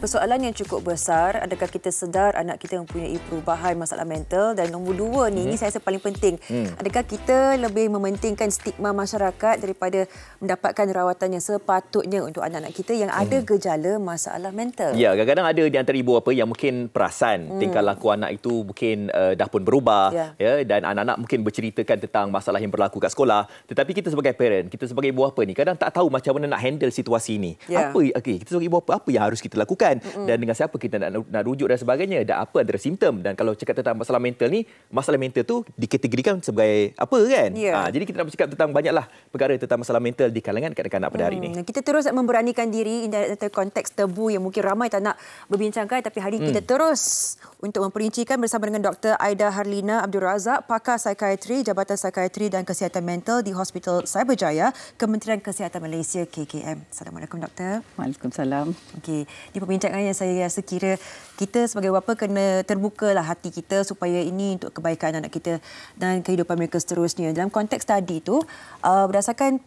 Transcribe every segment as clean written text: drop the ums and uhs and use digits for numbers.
persoalan yang cukup besar. Adakah kita sedar anak kita mempunyai perubahan masalah mental? Dan nombor dua ni, ini saya rasa paling penting. Adakah kita lebih mementingkan stigma masyarakat daripada mendapatkan rawatan yang sepatutnya untuk anak-anak kita yang ada gejala masalah mental? Ya, kadang-kadang ada di antara ibu bapa yang mungkin perasan tingkah laku anak itu mungkin dah pun berubah, ya, dan anak-anak mungkin berceritakan tentang masalah yang berlaku kat sekolah. Tetapi kita sebagai parent, kita sebagai ibu bapa ni kadang tak tahu macam mana nak handle situasi ini. Kita sebagai ibu bapa, apa yang harus kita lakukan dan dengan siapa kita nak rujuk dan sebagainya, dan apa antara simptom. Dan kalau cakap tentang masalah mental ni, masalah mental tu dikategorikan sebagai apa kan? Jadi kita nak bercakap tentang banyaklah perkara tentang masalah mental di kalangan kanak-kanak pada hari ini. Kita terus memberanikan diri dalam konteks tabu yang mungkin ramai tak nak berbincangkan, tapi hari ini kita terus untuk memperincikan bersama dengan Dr. Aida Harlina Abdul Razak, pakar psikiatri, Jabatan Psikiatri dan Kesihatan Mental di Hospital Cyberjaya, Kementerian Kesihatan Malaysia KKM. Assalamualaikum Doktor. Waalaikumsalam. Okey, di perbincangan yang saya rasa kira kita sebagai bapa kena terbukalah hati kita supaya ini untuk kebaikan anak kita dan kehidupan mereka seterusnya. Dalam konteks tadi tu, berdasarkan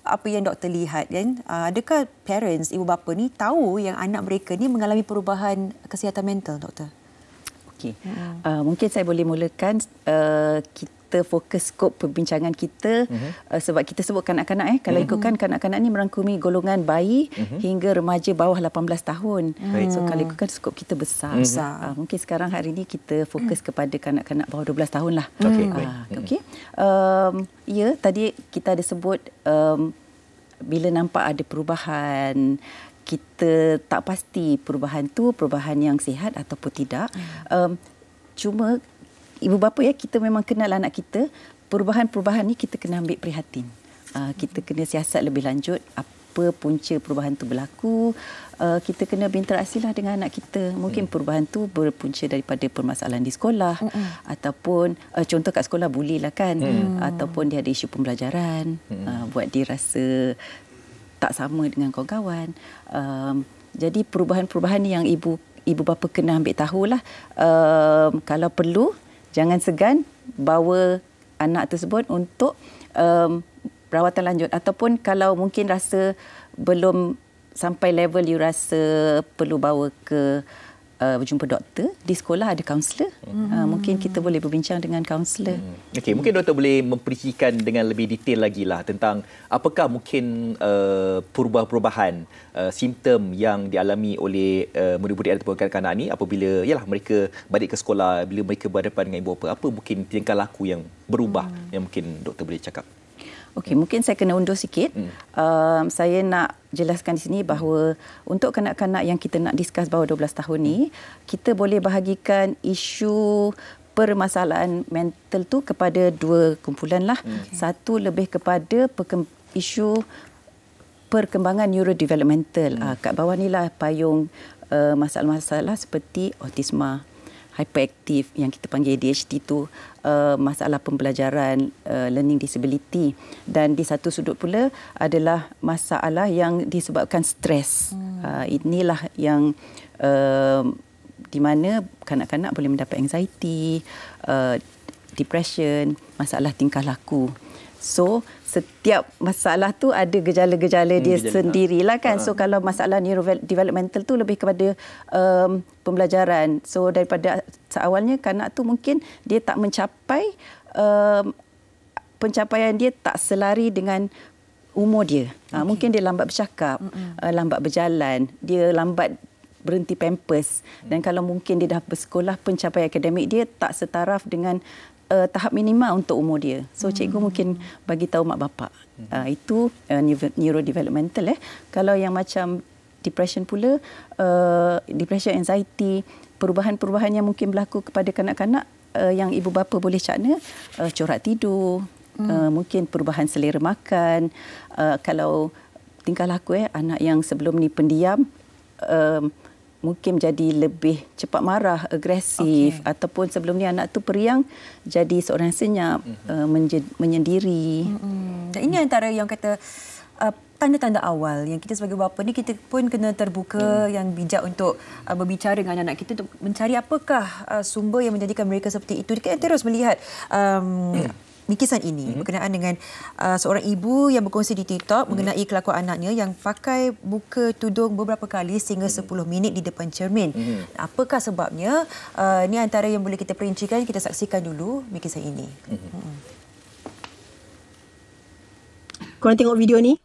apa yang doktor lihat kan, adakah parents, ibu bapa ni tahu yang anak mereka ni mengalami perubahan kesihatan mental, doktor? Okey. Mungkin saya boleh mulakan kita fokus skop perbincangan kita sebab kita sebut kanak-kanak kalau ikutkan kanak-kanak ni merangkumi golongan bayi hingga remaja bawah 18 tahun. So kalau ikutkan skop kita besar. Mungkin sekarang hari ini kita fokus kepada kanak-kanak bawah 12 tahun lah. Okey. Ya, tadi kita ada sebut bila nampak ada perubahan, kita tak pasti perubahan tu perubahan yang sihat ataupun tidak. Cuma ibu bapa kita memang kenal anak kita. Perubahan-perubahan ni kita kena ambil prihatin. Kita kena siasat lebih lanjut apa punca perubahan tu berlaku. Kita kena berinteraksilah dengan anak kita. Mungkin perubahan tu berpunca daripada permasalahan di sekolah ataupun contoh kat sekolah bully lah kan, ataupun dia ada isu pembelajaran, buat dia rasa tak sama dengan kawan-kawan. Jadi perubahan-perubahan ni yang ibu bapa kena ambil tahulah. Kalau perlu, jangan segan bawa anak tersebut untuk rawatan lanjut. Ataupun kalau mungkin rasa belum sampai level you rasa perlu bawa ke berjumpa doktor, di sekolah ada kaunselor. Mungkin kita boleh berbincang dengan kaunselor. Okey, mungkin doktor boleh memperincikan dengan lebih detail lagi lah tentang apakah mungkin perubahan-perubahan simptom yang dialami oleh murid-murid ataupun kanak-kanak ni apabila mereka balik ke sekolah, bila mereka berhadapan dengan ibu bapa. Apa mungkin tingkah laku yang berubah yang mungkin doktor boleh cakap? Okey, mungkin saya kena undur sikit. Saya nak jelaskan di sini bahawa untuk kanak-kanak yang kita nak discuss bawah 12 tahun ni, kita boleh bahagikan isu permasalahan mental tu kepada dua kumpulan lah. Satu lebih kepada isu perkembangan neurodevelopmental. Kat bawah ni lah payung masalah-masalah seperti autisma, hyperaktif yang kita panggil ADHD tu, masalah pembelajaran, learning disability, dan di satu sudut pula adalah masalah yang disebabkan stres. Inilah yang di mana kanak-kanak boleh mendapat anxiety, depression, masalah tingkah laku. So setiap masalah tu ada gejala-gejala dia sendirilah kan. So kalau masalah neurodevelopmental tu lebih kepada pembelajaran. So daripada seawalnya kanak tu mungkin dia tak mencapai pencapaian dia tak selari dengan umur dia. Mungkin dia lambat bercakap, lambat berjalan, dia lambat berhenti pampers. Dan kalau mungkin dia dah bersekolah, pencapaian akademik dia tak setaraf dengan tahap minima untuk umur dia. So cikgu mungkin bagi tahu mak bapak. Itu neurodevelopmental. Kalau yang macam depression pula, depression, anxiety, perubahan-perubahan yang mungkin berlaku kepada kanak-kanak yang ibu bapa boleh cakna, corak tidur, mungkin perubahan selera makan. Kalau tingkah laku anak yang sebelum ni pendiam, mungkin jadi lebih cepat marah, agresif, ataupun sebelum ni anak tu periang jadi seorang senyap, menyendiri. Dan ini antara yang kata tanda-tanda awal yang kita sebagai bapa ni kita pun kena terbuka yang bijak untuk berbicara dengan anak kita untuk mencari apakah sumber yang menjadikan mereka seperti itu. Kita terus melihat mikisan ini berkenaan dengan seorang ibu yang berkongsi di TikTok mengenai kelakuan anaknya yang pakai buka tudung beberapa kali sehingga 10 minit di depan cermin. Apakah sebabnya? Ini antara yang boleh kita perincikan. Kita saksikan dulu mikisan ini. Korang tengok video ni,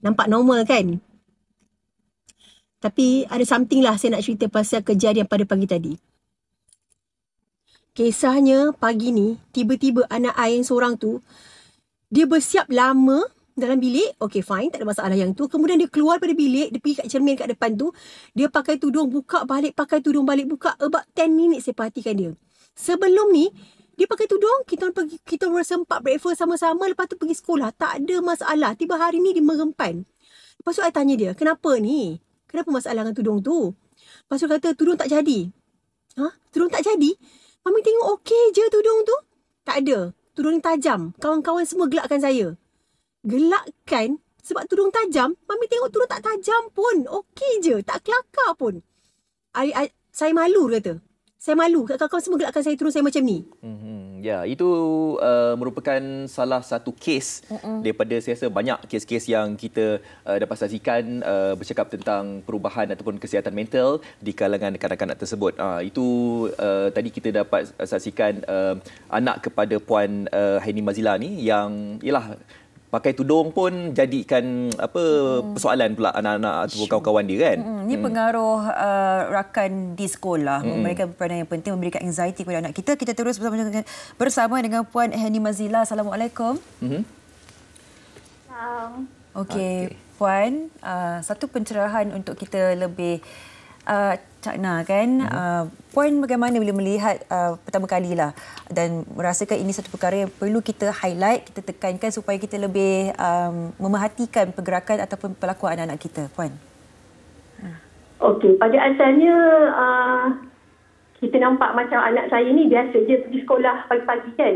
nampak normal kan? Tapi ada something lah saya nak cerita pasal kejadian pada pagi tadi. Kisahnya pagi ni, tiba-tiba anak I yang seorang tu, dia bersiap lama dalam bilik. Okay, fine, tak ada masalah yang tu. Kemudian dia keluar pada bilik, dia pergi kat cermin kat depan tu. Dia pakai tudung, buka balik, pakai tudung balik, buka. About 10 minit saya perhatikan dia. Sebelum ni, dia pakai tudung, kita orang sempat breakfast sama-sama, lepas tu pergi sekolah. Tak ada masalah. Tiba hari ni dia merempan. Lepas tu I tanya dia, kenapa ni? Kenapa masalah dengan tudung tu? Lepas tu kata, tudung tak jadi. Tudung tak jadi? Mami tengok okey je tudung tu. Tak ada. Tudung ni tajam. Kawan-kawan semua gelakkan saya. Gelakkan sebab tudung tajam. Mami tengok tudung tak tajam pun. Okey je. Tak kelakar pun. Saya malu, kata. Saya malu. Kawan-kawan semua gelakkan saya tudung saya macam ni. Ya, itu merupakan salah satu kes daripada saya rasa banyak kes-kes yang kita dapat saksikan bercakap tentang perubahan ataupun kesihatan mental di kalangan kanak-kanak tersebut. Itu tadi kita dapat saksikan anak kepada Puan Haini Mazila ni yang ialah pakai tudung pun jadikan persoalan pula anak-anak atau kawan-kawan dia kan. Ini pengaruh rakan di sekolah memberikan peranan yang penting, memberikan anxiety kepada anak kita. Kita terus bersama dengan Puan Haini Mazila. Assalamualaikum. Okey, Puan, satu pencerahan untuk kita lebih cakna kan. Puan bagaimana bila melihat pertama kalilah dan merasakan ini satu perkara yang perlu kita highlight, kita tekankan supaya kita lebih memerhatikan pergerakan ataupun perlakuan anak-anak kita, Puan? Okey, pada asalnya kita nampak macam anak saya ni biasa je pergi sekolah pagi-pagi kan.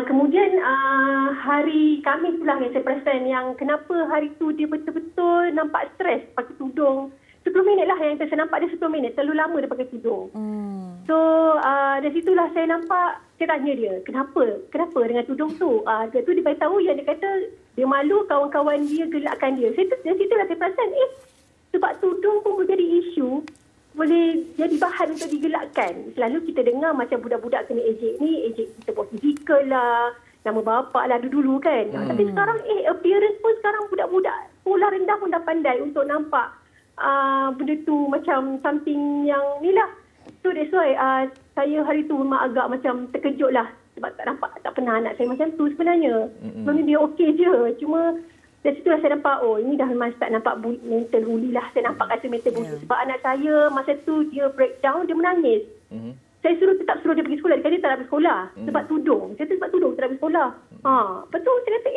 Kemudian hari Khamis pula yang saya perasan yang kenapa hari tu dia betul-betul nampak stres pakai tudung. 10 minit lah yang saya nampak dia 10 minit. Terlalu lama dia pakai tudung. So, dari situlah saya nampak, saya tanya dia, kenapa dengan tudung tu? Dia tu dia beritahu yang dia kata, dia malu kawan-kawan dia gelakkan dia. Dari situlah saya perasan, sebab tudung pun menjadi isu, boleh jadi bahan untuk digelakkan. Selalu kita dengar macam budak-budak kena ejek ni, ejek kita buat fizikal lah, nama bapak lah dulu kan. Tapi sekarang, appearance pun sekarang budak-budak sekolah rendah pun dah pandai untuk nampak benda tu macam something yang ni lah. So that's why saya hari tu memang agak macam terkejut lah. Sebab tak pernah anak saya macam tu sebenarnya. Sebenarnya dia okey je. Cuma dari situ lah saya nampak, ini dah memang start nampak mental bully lah. Saya nampak kata mental bully. Sebab anak saya masa tu dia breakdown, dia menangis. Saya tetap suruh dia pergi sekolah. Dia kata dia tak nak pergi sekolah. Sebab tudung. Saya kata sebab tudung tak nak pergi sekolah. Betul saya kata,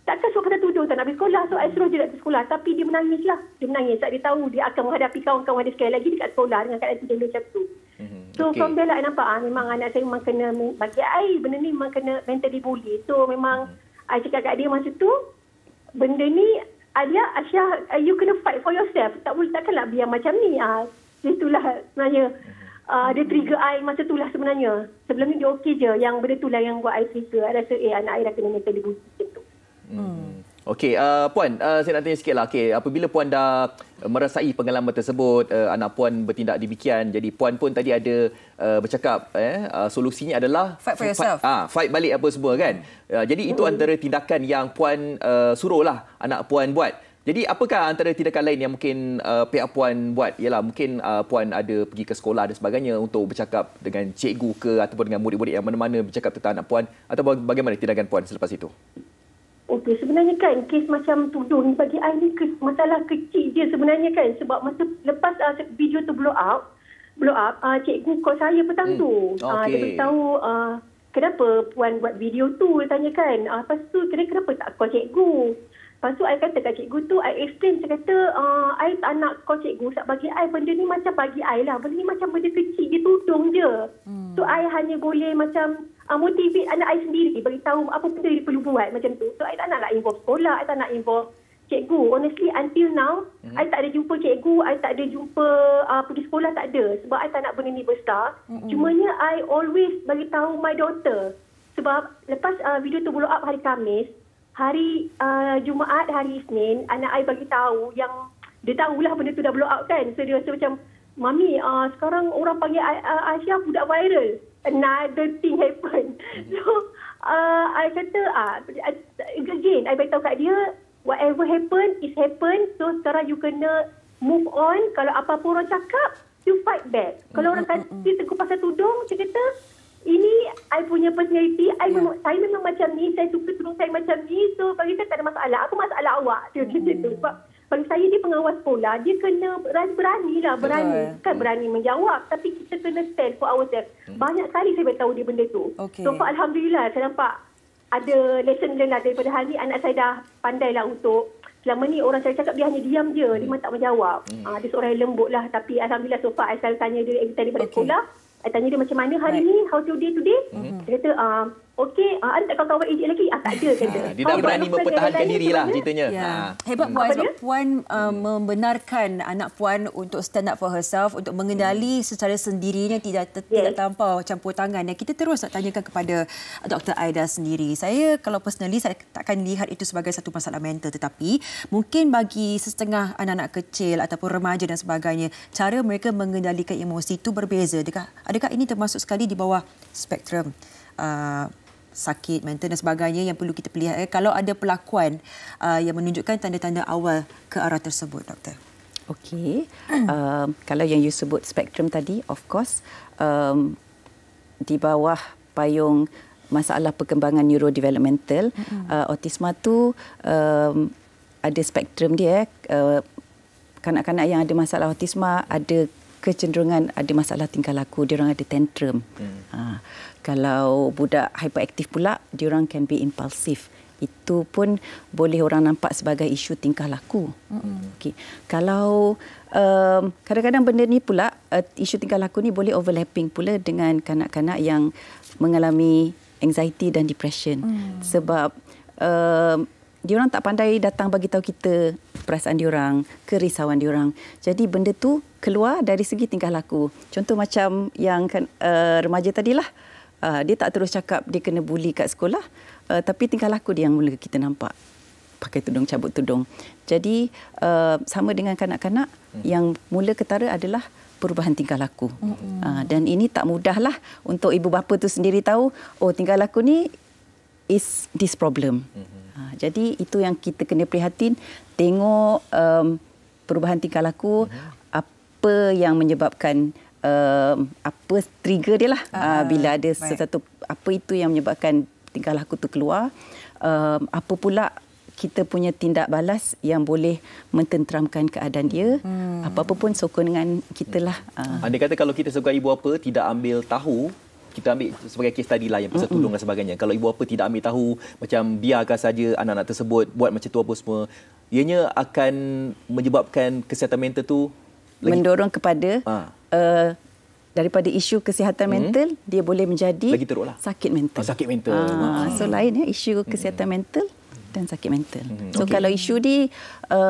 takkan suruh kata tudung tak nak pergi sekolah. So, saya suruh dia nak pergi sekolah. Tapi dia menangis lah. Dia menangis. Sebab dia tahu dia akan menghadapi kawan-kawan dia sekali lagi dekat sekolah dengan keadaan tudung dia macam tu. So, from there lah, I nampak memang anak saya memang kena, bagi I, benda ni memang kena mentally bully. So, memang I cakap kat dia masa tu, benda ni, Aisyah, you kena fight for yourself. Takkanlah biar macam ni. Itulah sebenarnya. Dia trigger I masa tu lah sebenarnya. Sebelum ni dia okey je. Yang benda tu lah yang buat I trigger. I rasa, anak I dah kena mentally bully macam tu. Okey, Puan, saya nak tanya sikit lah. Okay, apabila Puan dah merasai pengalaman tersebut, anak Puan bertindak demikian, jadi Puan pun tadi ada bercakap, solusinya adalah fight for yourself. Fight balik apa semua kan. Jadi itu antara tindakan yang Puan suruhlah anak Puan buat. Jadi apakah antara tindakan lain yang mungkin pihak Puan buat? Ialah mungkin Puan ada pergi ke sekolah dan sebagainya untuk bercakap dengan cikgu ke ataupun dengan murid-murid yang mana-mana bercakap tentang anak Puan, atau bagaimana tindakan Puan selepas itu? Okey, sebenarnya kan kes macam tudung bagi I ni masalah kecil je sebenarnya kan. Sebab masa lepas video tu blow up, cikgu call saya petang tu. Dia beritahu kenapa Puan buat video tu, dia tanya kan. Lepas tu kenapa tak call cikgu. Lepas tu I kata kat cikgu tu, I explain, saya kata I tak nak call cikgu sebab bagi I benda ni macam bagi I lah. Benda ni macam benda kecil, dia tudung je. So I hanya boleh macam motivate anak I sendiri, beritahu apa benda dia perlu buat macam tu. So I tak nak involve sekolah, I tak nak involve cikgu. Honestly, until now, I tak ada jumpa cikgu, I tak ada jumpa pergi sekolah, tak ada. Sebab I tak nak benda ni besar. Cumanya, I always bagi tahu my daughter. Sebab lepas video tu blow up hari Khamis, hari Jumaat, hari Isnin, anak I bagi tahu yang dia tahulah benda tu dah blow up kan. So, dia rasa macam, Mami, sekarang orang panggil Aisyah budak viral. Another thing happen. So, I kata, again, I beritahu kat dia, whatever happen, is happen. So, sekarang you kena move on. Kalau apa-apa orang cakap, you fight back. Kalau orang kata tegur pasal tudung, saya kata, ini I punya personality. Saya memang macam ni. Saya suka tudung saya macam ni. So, bagi saya tak ada masalah. Apa masalah awak? Dia kata tu. Sebab bagi saya, dia pengawas sekolah. Dia kena berani. Bukan berani menjawab. Tapi kita kena stand for ourselves. Banyak sekali saya beritahu dia benda tu. So, Alhamdulillah, saya nampak ada lesson learn lah daripada hal ni. Anak saya dah pandai lah untuk, selama ni orang saya cakap dia hanya diam je. Dia memang tak menjawab. Dia seorang yang lembut lah. Tapi Alhamdulillah, so far, saya selalu tanya dia every time daripada sekolah. Saya tanya dia macam mana hari ni, how's your day today? Dia kata, okey, ada tak kawan-kawan AJ lagi? Tak ada, kata. Dia dah berani mempertahankan diri lah ceritanya. Hebat Puan, sebab Puan membenarkan anak Puan untuk stand up for herself, untuk mengendali secara sendirinya, tidak terlampau campur tangan. Dan kita terus nak tanyakan kepada Dr. Aida sendiri. Saya, kalau personally, saya takkan lihat itu sebagai satu masalah mental. Tetapi, mungkin bagi setengah anak-anak kecil ataupun remaja dan sebagainya, cara mereka mengendalikan emosi itu berbeza. Adakah ini termasuk sekali di bawah spektrum sakit mental dan sebagainya yang perlu kita pelihara kalau ada pelakuan yang menunjukkan tanda-tanda awal ke arah tersebut, Doktor? Okey. Kalau yang you sebut spektrum tadi, of course, di bawah payung masalah perkembangan neurodevelopmental, autisma tu ada spektrum dia. Kanak-kanak yang ada masalah autisma ada kecenderungan ada masalah tingkah laku, dia orang ada tantrum. Kalau budak hyperaktif pula, dia orang can be impulsive. Itu pun boleh orang nampak sebagai isu tingkah laku. Okay. Kalau kadang-kadang benda ni pula, isu tingkah laku ni boleh overlapping pula dengan kanak-kanak yang mengalami anxiety dan depression. Sebab diorang tak pandai datang bagi tahu kita perasaan diorang, kerisauan diorang. Jadi benda tu keluar dari segi tingkah laku. Contoh macam yang remaja tadilah. Dia tak terus cakap dia kena bully kat sekolah. Tapi tingkah laku dia yang mula kita nampak. Pakai tudung, cabut tudung. Jadi sama dengan kanak-kanak, yang mula ketara adalah perubahan tingkah laku. Dan ini tak mudahlah untuk ibu bapa tu sendiri tahu, oh tingkah laku ni is this problem. Jadi itu yang kita kena prihatin, tengok perubahan tingkah laku, apa yang menyebabkan, apa trigger dia lah. Bila ada sesuatu, apa itu yang menyebabkan tingkah laku tu keluar, apa pula kita punya tindak balas yang boleh mententeramkan keadaan dia. Apa-apa pun sokong dengan kita lah. Anda kata kalau kita sebagai ibu bapa tidak ambil tahu, kita ambil sebagai kes tadi lah yang pasal tudung dan sebagainya. Kalau ibu bapa tidak ambil tahu, macam biarkan saja anak-anak tersebut buat macam tu apa semua, ianya akan menyebabkan kesihatan mental tu mendorong kepada daripada isu kesihatan mental, dia boleh menjadi lagi teruklah sakit mental. Sakit mental. So lain isu kesihatan mental dan sakit mental. So kalau isu ni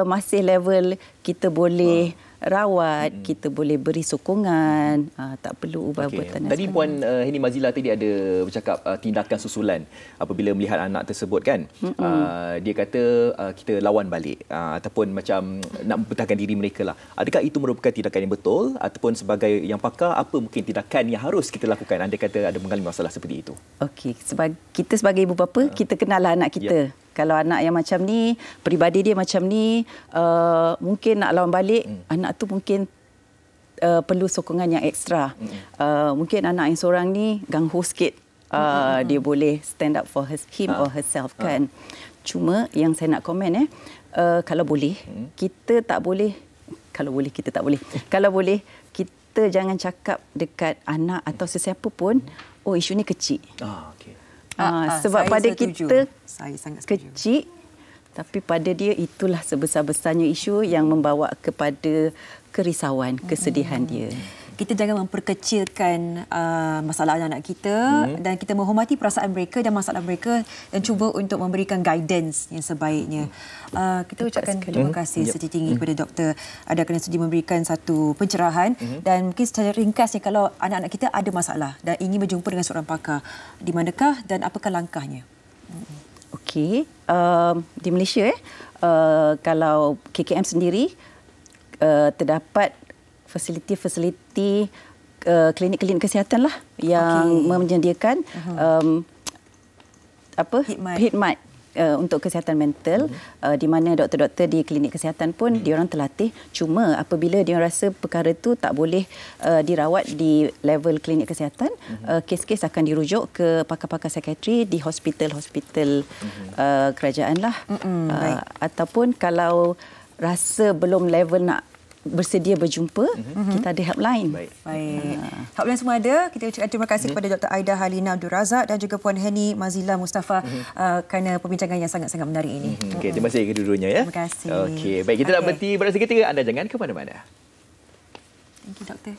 masih level kita boleh rawat, kita boleh beri sokongan, tak perlu ubah-ubatan. Tadi Puan Heni Mazila tadi ada bercakap tindakan susulan apabila melihat anak tersebut kan. Dia kata kita lawan balik ataupun macam nak mempertahankan diri mereka lah. Adakah itu merupakan tindakan yang betul ataupun sebagai yang pakar, apa mungkin tindakan yang harus kita lakukan? Anda kata ada mengalami masalah seperti itu. Okey, kita sebagai ibu bapa, kita kenallah anak kita. Kalau anak yang macam ni, peribadi dia macam ni, mungkin nak lawan balik, anak tu mungkin perlu sokongan yang ekstra. Mungkin anak yang seorang ni ganggu sikit, dia boleh stand up for him or herself kan. Cuma yang saya nak komen kalau boleh, kita tak boleh, kalau boleh kita tak boleh. Kalau boleh, kita jangan cakap dekat anak atau sesiapa pun, oh isu ni kecil. Sebab pada kita kecil, tapi pada dia itulah sebesar-besarnya isu yang membawa kepada kerisauan, kesedihan dia. kita jangan memperkecilkan masalah anak-anak kita dan kita menghormati perasaan mereka dan masalah mereka dan cuba untuk memberikan guidance yang sebaiknya. Kita ucapkan terima kasih setinggi-tinggi kepada Dr. Aida kerana sudi memberikan satu pencerahan dan mungkin secara ringkasnya kalau anak-anak kita ada masalah dan ingin berjumpa dengan seorang pakar, di manakah dan apakah langkahnya? Okey, di Malaysia kalau KKM sendiri terdapat fasiliti-fasiliti klinik-klinik kesihatan lah yang menyediakan khidmat untuk kesihatan mental, di mana doktor-doktor di klinik kesihatan pun diorang terlatih. Cuma apabila diorang rasa perkara itu tak boleh dirawat di level klinik kesihatan, kes-kes akan dirujuk ke pakar-pakar psikiatri di hospital-hospital kerajaan lah. Ataupun kalau rasa belum level nak bersedia berjumpa, kita ada helpline. Baik. Helpline semua ada. Kita ucapkan terima kasih kepada Dr. Aida Halina Abdul Razak dan juga Puan Henny Mazila Mustafa kerana perbincangan yang sangat-sangat menarik ini. Okey, terima kasih kedua-duanya ya. Terima kasih. Okey, baik, kita nak berhenti berehat seketika. Anda jangan ke mana-mana. Thank you, Doktor.